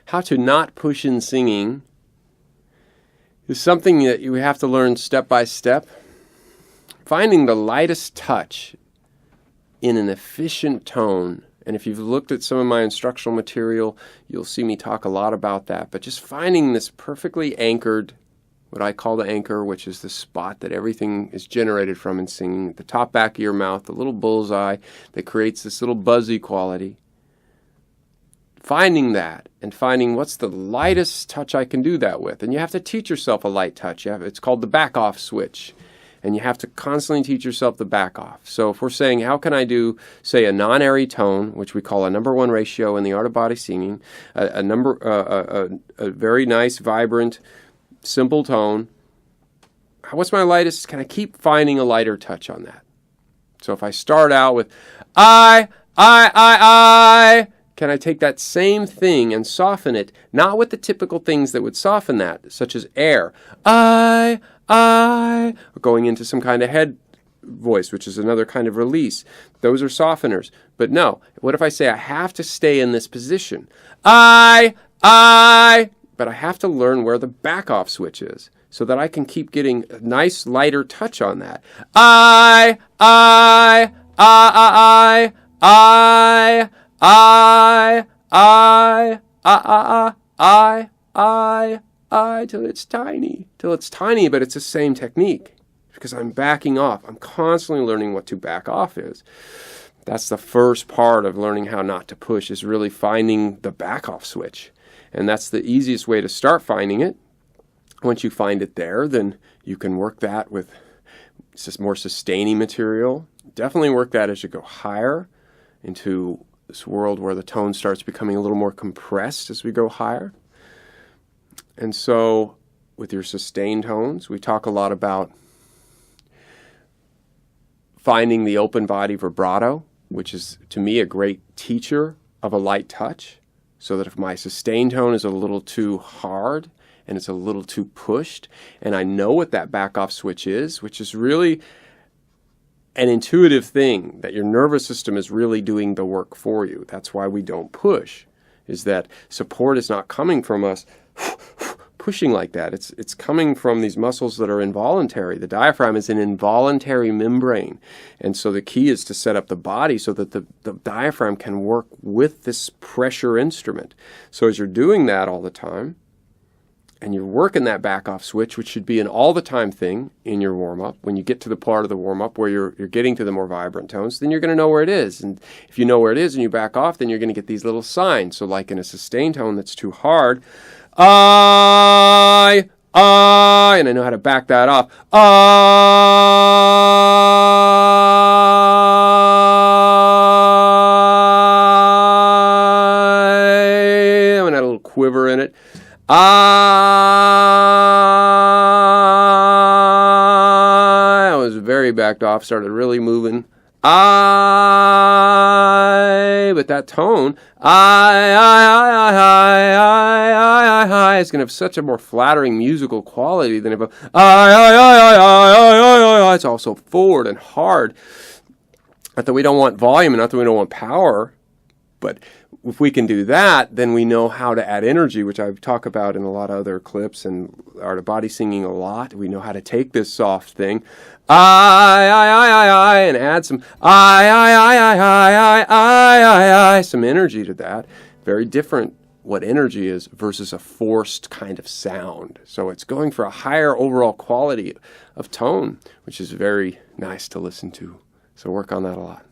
how to not push in singing is something that you have to learn step by step. Finding the lightest touch in an efficient tone. And if you've looked at some of my instructional material, you'll see me talk a lot about that. But just finding this perfectly anchored, what I call the anchor, which is the spot that everything is generated from in singing, the top back of your mouth, the little bullseye that creates this little buzzy quality. Finding that and finding what's the lightest touch I can do that with. And you have to teach yourself a light touch. It's called the back off switch. And you have to constantly teach yourself the back off. So if we're saying, how can I do, say, a non-airy tone, which we call a number one ratio in the art of body singing, a very nice, vibrant, simple tone. What's my lightest? Can I keep finding a lighter touch on that? So if I start out with I, can I take that same thing and soften it, not with the typical things that would soften that, such as air. Or going into some kind of head voice, which is another kind of release. Those are softeners. But no, what if I say I have to stay in this position? But I have to learn where the back off switch is so that I can keep getting a nice lighter touch on that. I, till it's tiny, but it's the same technique because I'm backing off. I'm constantly learning what to back off is. That's the first part of learning how not to push, is really finding the back off switch. And that's the easiest way to start finding it. Once you find it there, then you can work that with more sustaining material. Definitely work that as you go higher into this world where the tone starts becoming a little more compressed as we go higher. And so with your sustained tones, we talk a lot about finding the open body vibrato, which is to me a great teacher of a light touch, so that if my sustained tone is a little too hard and it's a little too pushed, and I know what that back off switch is, which is really an intuitive thing that your nervous system is really doing the work for you. That's why we don't push, is that support is not coming from us pushing like that. It's coming from these muscles that are involuntary. The diaphragm is an involuntary membrane. And so the key is to set up the body so that the diaphragm can work with this pressure instrument. So as you're doing that all the time, and you're working that back off switch, which should be an all the time thing in your warm-up, when you get to the part of the warm-up where you're getting to the more vibrant tones, then you're going to know where it is. And if you know where it is and you back off, then you're going to get these little signs. So like in a sustained tone that's too hard, and I know how to back that off. And add a little quiver in it. I was very backed off, started really moving. But that tone, it's going to have such a more flattering musical quality than if it's also forward and hard. Not that we don't want volume and not that we don't want power, but if we can do that, then we know how to add energy, which I talk about in a lot of other clips and art of body singing a lot. We know how to take this soft thing, and add some some energy to that. Very different what energy is versus a forced kind of sound. So it's going for a higher overall quality of tone, which is very nice to listen to. So work on that a lot.